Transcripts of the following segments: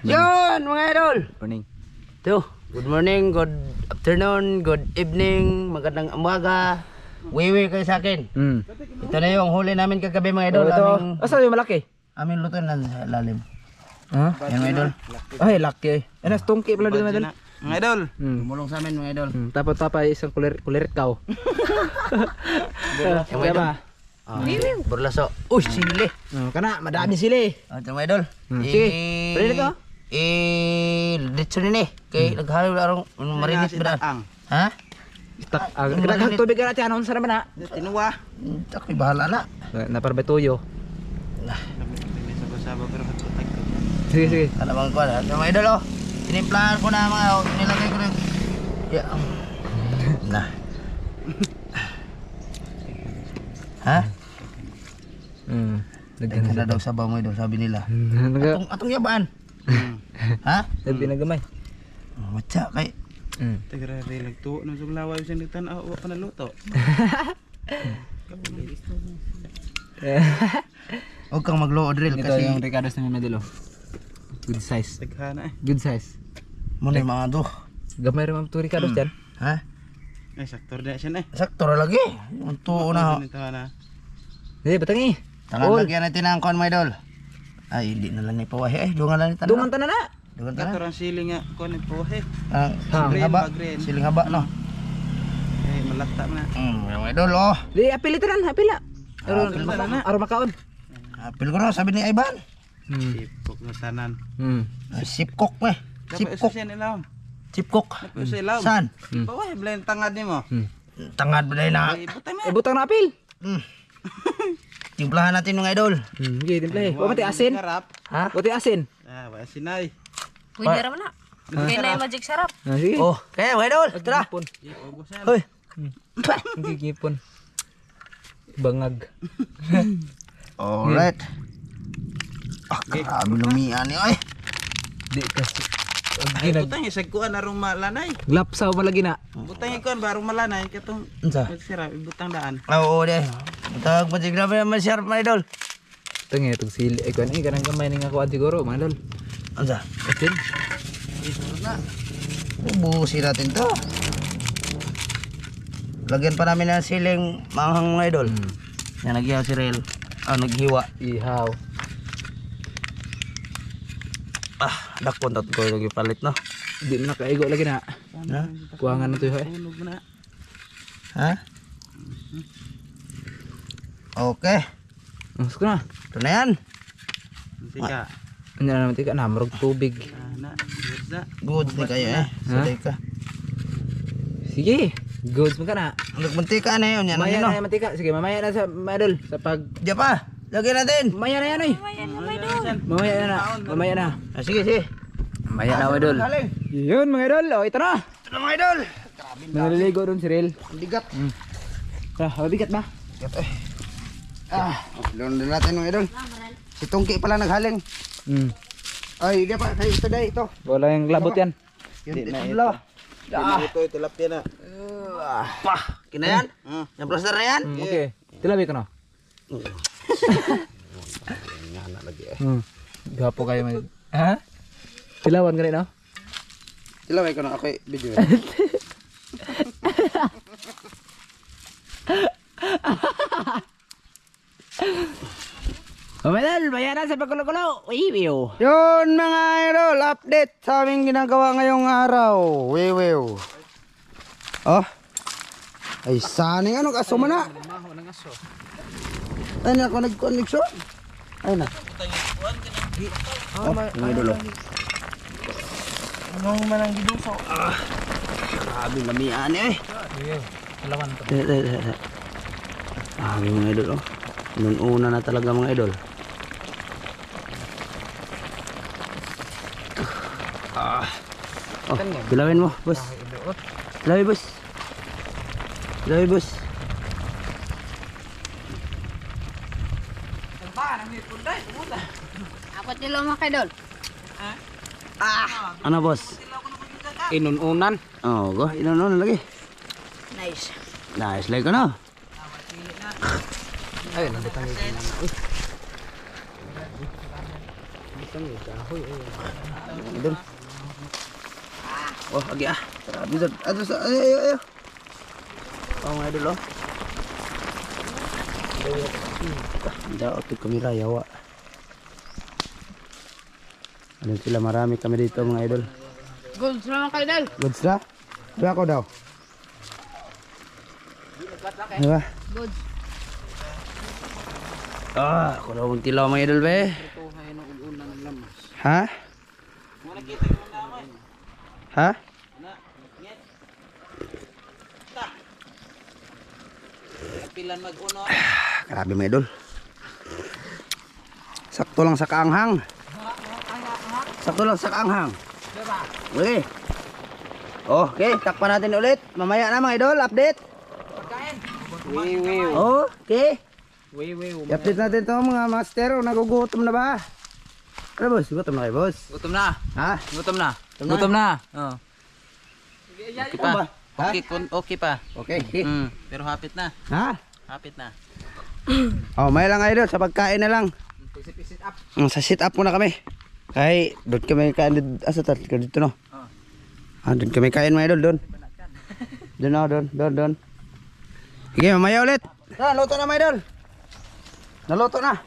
Yun mga idol. Morning. Ito, good morning, good afternoon, good evening, magandang umaga. Wiwi kayo sa akin. Ito na yung huli namin kagabi mga idol. Asa yung malaki? Aming luto na sa lalim. Ha? Yan mga idol. Ay, laki. Ano, tungki pala doon mga idol. Mga idol. Tumulong sa amin mga idol. Tapos tapay isang kulir kaw. Yung mga idol. Burlaso. Uy, sili. Kana, madami sila eh. Ito mga idol. Sige, pwede ka? Dito rin eh. Kaya naghalo na arong marinis ba na? Ha? Kailangan tubig ka natin. Anong sarap na? Tinuwa. Ako'y bahala na. Naparbay tuyo. Sige, sige. Kalabang ko na. Ito mga idol oh. Tinimplahan ko na mga oh. Nilagay ko rin. Yeah. Nah. Ha? Lagyan na daw sabaw mo idol, sabi nila. Atong yabaan. Ha? Sabi na gamay. Matya kay. Tagra-ray nagtuo nang suglaway siyang nagtanaw wa pa naluto. Huwag kang magluod drill Ito kasi yung Ricardo's na may medalo. Good size. Taghana eh. Good size. muna yung mga do. Gamay rin mga Ricardo's dyan. Ha? Ay saktor na siya na eh. Sakto na lagi. Yung tuo na. Hindi, batangi. Tangan lagyan natin ang kon mga idol. Ay, hindi na lang ni pawahi. Dungan lang ni tanong. Dungan tanan na. Dungan tanan. Saktor ang siling nga ko ni pohe. Siling haba. Green. Siling haba no. Eh malata na. Yung mga idol oh. Di, apil ito ran. Apil na. Apil na. Aron makaon. Apil ko na, sabi ni Ivan. Sipok na tanan. Sipkok eh. Sipkok. Sipkok. Siya nilaw. Sipkok. Sa ilaw. Saan? Pawahe blend tangad nimo. Tangad ba dahil na? Ay butang na. Butang na apil. Timplahan natin mga idol. Sige, timplay. Huwag mati asin. Sarap. Ha? Buti asin. Ah, wa sinay. Pwede raman na. Pwede na yung magic sarap. Sige. Oh, kaya mga idol. Tara. Gipon. Ubusan. Hoy. Hindi gipon. Bangag. Alright. Grabe lumian ni ay. Di kasi. Ay butang isag kuan arong malanay. Glapsaw malagi na. Butang ikon barong malanay katong Unsa? sirap ibutang daan. Oo de. Tawag mo grabe naman sharp mga idol. Tangi itong sili. Eh, kung ano kanang gamay nga kuwan siguro, mga lol. Unsa? Asin. Ubusin natin to. Lagyan pa namin ng siling manghang mga idol. Yan naghiwa si Rel. Naghiwa. Ihaw. Dakpon tat ko lagi palit no. Hindi mo nakaigo lagi na. Ha? Kuwangan na ito eh. Tunog na. Ha? Okay. Mas ko na. Ito na yan. Sika. Ano na naman tika na, marog tubig. Na, na. Goods ni kayo eh. Saday ka. Sige. Goods mo ka na. Nagmantika na yun. Yan Mamaya ano. na yung matika. Sige, mamaya na sa madol. Sa pag... Diyan pa. Lagyan natin. Mamaya na yan eh. Mamaya na. Mamaya na. Sige, sige. Mamaya na madol. Yun mga idol. O, ito na. Ito na mga idol. Naliligo doon si Rel. Ang bigat. Mabigat ba? Bigat eh. Loan na natin mga idol. Si Tungki pala naghaling. Ay, di pa. Ito dahil ito. Wala yung labot yan. Yun ito. Ito tilapia na. Kinayan? Yung plaster na yan? Okay. Tilabi ko na. Gapo kayo may... Ha? Tilawan ka rin no? Tilaway ko na ako video. Madol, bayaran sa pagkulo-kulo. Wiwiw. Yun mga idol, update sa aming ginagawa ngayong araw. Wiwiw. Oh. Ay saning ano kaso man na. Ay na ako nag-connection. Ay na. Oh, mga idol. Anong manang giduso? Grabe lamian eh. Lawan to. Mga idol oh. Noon una na talaga mga idol. Oh, bilawin mo, boss. Bilawi, boss. Bilawi, boss. Apat nilo mga kaidol. Ano, boss? Inununan. Oh, go. Inon lagi. Nice. Nice, like ano? Ay, nandito tayo. Idol. Oh, agi ah. Grabe dod. Ato sa ayo. Oh, mga idol oh. Daot yung kamera yawa. Ano sila, marami kami dito mga idol. Good sa mga kaidol. Goods na? Sabi ako daw. Diba? Good. Ah, ako daw magtilaw mga idol be. Ha? Ha? Grabe mga idol. Sakto lang sa kaanghang. Sakto lang sa kaanghang. Okay. Okay, takpan natin ulit. Mamaya na mga idol, update. Okay. I-update natin to mga master. Nagugutom na ba? Ano boss? Gutom na kayo boss? Gutom na. Ha? Gutom na. Gutom na? Gutom na. Oh. Okay pa? Ha? Okay pa. Okay. Pero hapit na. Ha? Hapit na. Oh, may lang idol sa pagkain na lang. Sit up. Sa sit up muna kami. Kay doon kami kain dito dito no. Doon kami kain mga idol doon. Doon. Sige, mamaya ulit. Naluto na mga idol. Naluto na.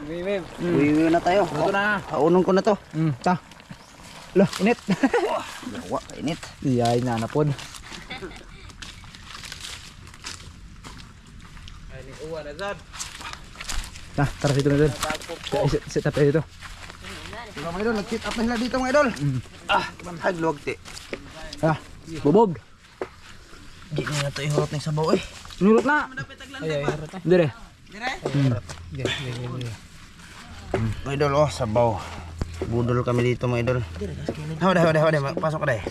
Wiwi na tayo. Luto na. Kaunong ko na to. Ta. Lo, init. Yawa, init. Iyay na napod. Tara dito na doon. Sit up dito. Mga idol, nag-sit up na sila dito mga idol. Hagluwag ti. Bubog. Gini na to ihurot ng sabaw eh. Nurot na. Dire. Mga idol, oh, sabaw. Budol kami dito mga idol. Hawada, pasok ka deh.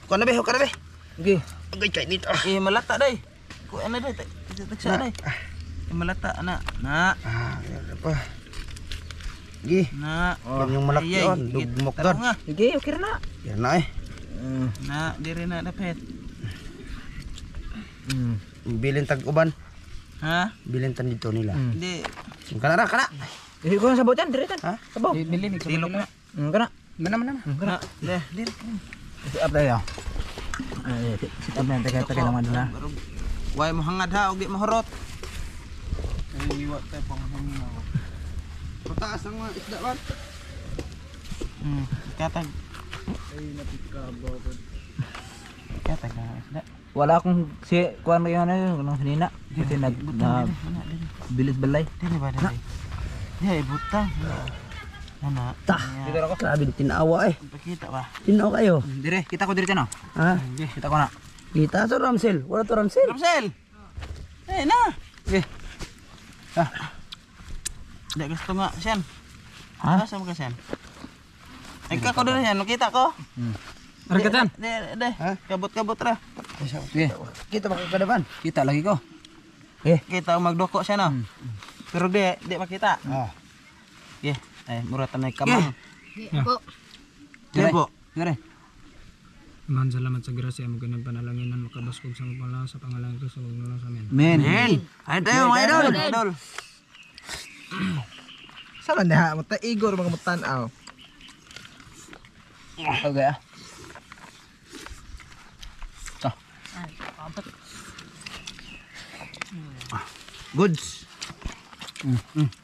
Kuha na be. Okay. Agay kain dito. Malata day. Ku ano day? Tagsa day. Malata na. Ano pa? Gi. Na. Yan yung malaki yun. Dugmok doon. Okay, okay na. Yan na eh. Na, diri na dapat. Bilin tag-uban. Ha? Bilin tan dito nila. Hindi. Kana. Eh, ko na sabot yan, dire tan. Ha? Sabaw. Tilok na. Kana. Mana. Diri. Sit up tayo. Sit up na taga naman doon na. Way mo hangad ha, og di mahurot. Ay liwat tay pang hangin. Pataas ang mga isda ba? Katag. Ay napikabaw ko. Katag isda. Wala akong kuan kayo ano kanina. Kasi na bilis balay. Dili ba dili? Dili butang. Ana. Dito ako. Sabi tinawa eh. Pakita ba? Tinaw kayo. Dire, kita ko dire no. Ha? Kita ko na. Kita sa Ramsel. Wala to Ramsel. Ramsel. Eh na. Okay. Dek gusto nga siyan. Ha? Asa mo ka siyan? Ay ka ko diri yan, makita ko. Markatan. De. Ha? Kabot ra. Okay. Kita ba kadaban? Kita lagi ko. Kita magdoko siya no. Pero di makita. Okay. Ay muratan na kamang. Po. Dire po. Dire. Mahan salamat sa grasya mo ganang panalanginan makabaskog sa mga sa pangalan ko sa mga sa amin. Men. Ay tayo mga idol. Idol. Saan na mo ta Igor mga mutan-aw. Okay ah. Goods.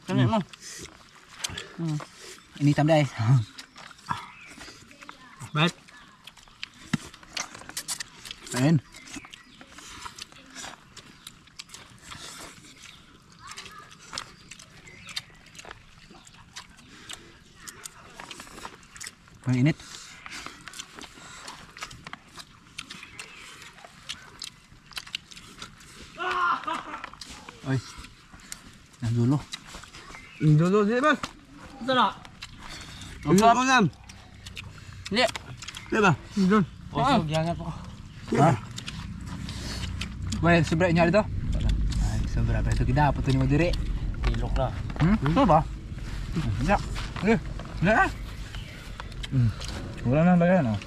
Kani mo. Initam dai. Ba't? Ayan. Ang init. Ay. Ang dulo. Dulo di ba? Ang sarap mo yan. Di. Di ba? Usog yangat po. Ha? Well, sobra niya dito. Ay, sobra pa ito kita puto ni mo dire. Tilok na. Ano ba? Ya. Na. Wala na ba yan, oh?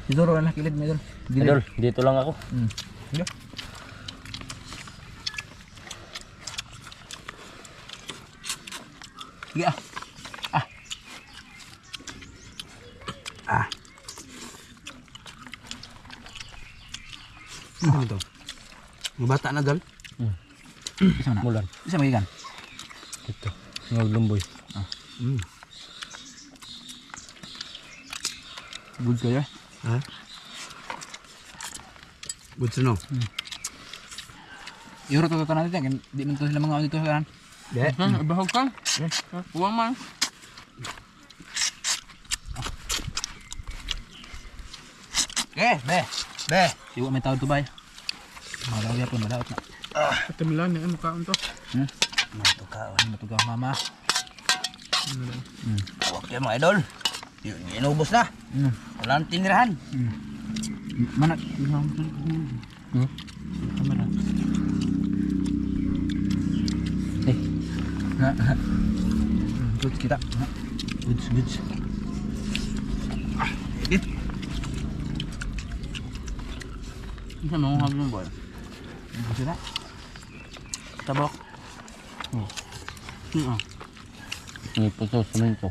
Dito ro na kilid mo idol. Idol, dito lang ako. Dito. Sige ah. Ano ito? Yung bata na dal? Isa na. Mulan. Isa magigan. Ito. Ngag lumboy. Good kayo. Ha? Good to know. Iro to natin kan di man to sila mga dito kan. De. Bahog ka? Huwag man. Be. Siwa may tawad to bay. Malaw ya pun malaot na. Katimilan ni ano kaon to. Matugaw mama. Huwag kayo mga idol. Yun, inubos na. Wala nang tinirahan. Mana? Kamera. Good kita. Good. Isa mo hagong boy. Sila. Tabok. Ini puto semento.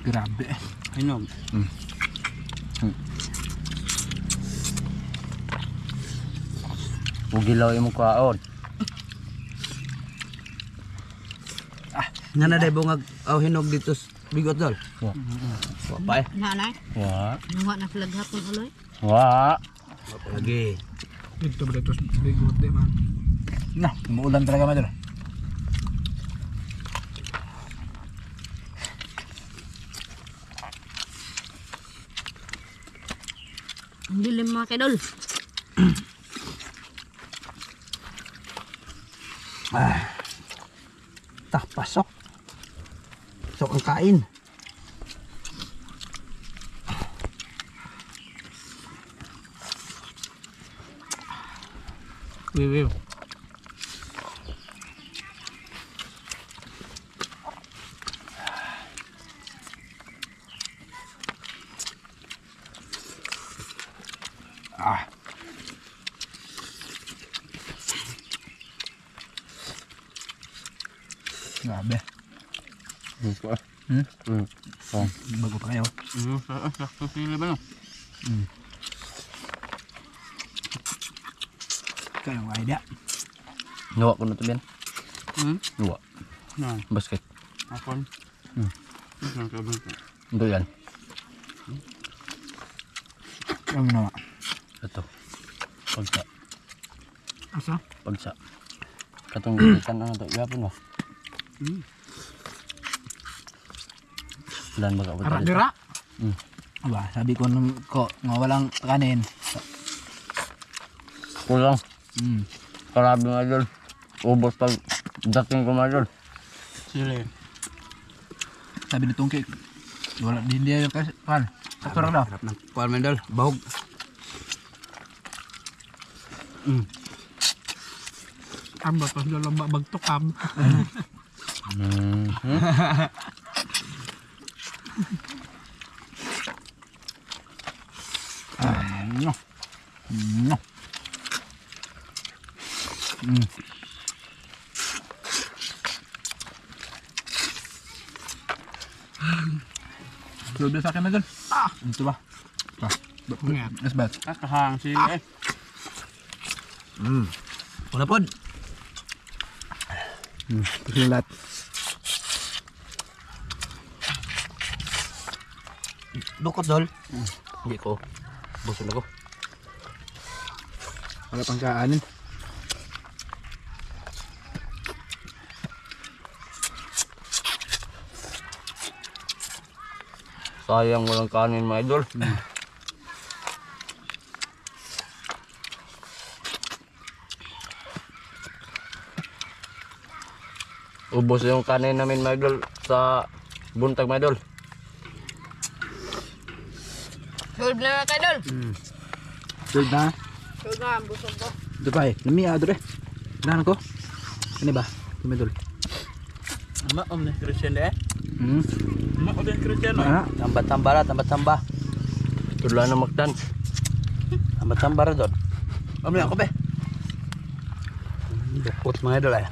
Grabe. Hinom. Ugilaw yung kaon. Nga na day bungag aw hinog dito bigot dol. Wa pa eh. Nanay. Wa. Nuha na flag hapon uloy. Wa. Lagi. Dito ba dito bigot di man. Nah, umuulan talaga madol. Ang dilim mga kaidol. Tah pasok. Pasok ang kain. Wiwiw. Grabe. Bago pa kayo. Sila ba no? Kayo ang idea. Nuwa ko na to Ben. Nuwa. Nah, Basket. akon. Isang kabang ko. Ito yan. Ano na? Ito. Pagsa. Asa? Pagsa. Katong gitan ano to. Yapon mo. Lan baga Ara dira. Aba, sabi ko nung ko nga walang kanin. Kulang. Mm. Karami mga idol. Ubos pag dating ko mga idol. Sila. Sabi ni Tungki, wala din dia yung kasi kan. Sakto ra daw. Harap ng kuwan mga idol. Bahog. Amba pa sila lamba bagtukam. No. No. Tulog sa akin na dun. Ito ba? Ngat. Yes, bat. Kakahang sila eh. Wala pod. Silat. Dukot dol. Hindi ko. Busog ako. Wala pang kaanin. Sayang walang kanin mga idol. Ubos yung kanin namin mga idol sa buntag mga idol. Gold na mga kaidol. Tulog na. Gold na, busog ko. Ito pa eh. Lami adore. Kailangan ko. Ano ba? Tumidol. Ama om na Christian eh. Hmm. Ama om na Christian. Ano? Tambah-tambah lah, tambah-tambah. Tudula na magdan. Tambah-tambah ra dod. Amli ako be. Dukot mga idol eh.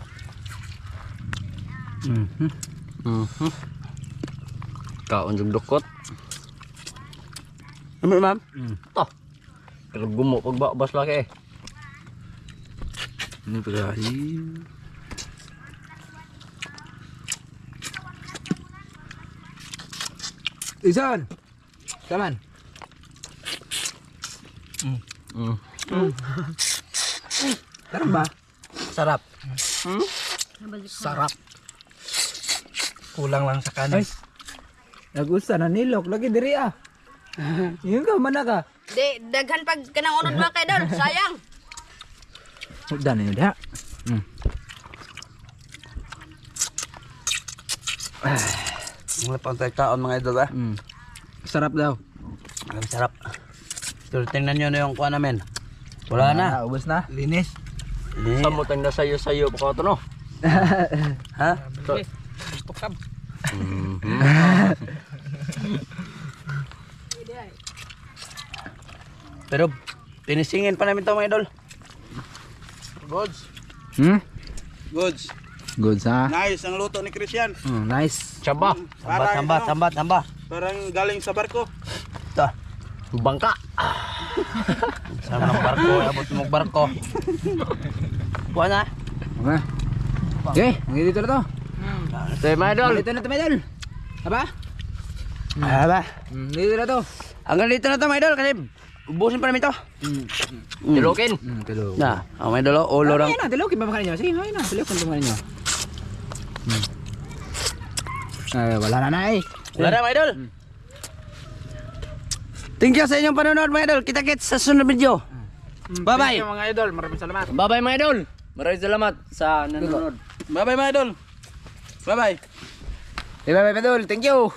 Kaon yung dukot. Ano ma'am? Ito. Pero gumo pag bas laki eh. Ini pagkain. Isan. Taman. Sarap ba? Sarap. Sarap. Kulang lang sa kanin. Ay. Nagusta na nilok lagi diri ah. Yun ka mana ka. Di, daghan pag kanang unod mga kaidol. Sayang. Dan ini dah. Mga pagkakaon mga idol ah. Sarap daw. Ang sarap. Pero tingnan nyo na yung kuha namin. Wala na. Ubus na. Linis. Samutang na sayo-sayo pa ko ito no. Ha? Tukab. Pero pinisingin pa namin to mga idol. Goods. Goods. Good sa. Nice ang luto ni Christian. Nice. Tsaba. Sambat. Parang galing sa barko. Ito. Bangka. Sama ng barko. Abot mo barko. Kuha na. Okay. Okay, dito na to. Ito yung mga idol. Dito na to, mga idol. Apa? Aba. Dito na to. Hanggang dito na to mga idol kasi ubusin pa namin to. Tilukin. Tilo. Na, ang mga idol, ulo lang. Ayun na, tilokin pa makanin nyo. Sige, ayun na, tilokin pa makanin nyo. Ay, wala na na eh. Wala na mga idol. Thank you sa inyong panonood mga idol. Kita-kits sa sunod video. Bye-bye. Mga idol, maraming salamat. Bye-bye mga idol. Maraming salamat sa nanonood. Bye-bye mga idol. Bye-bye. Bye bye, idol. Thank you.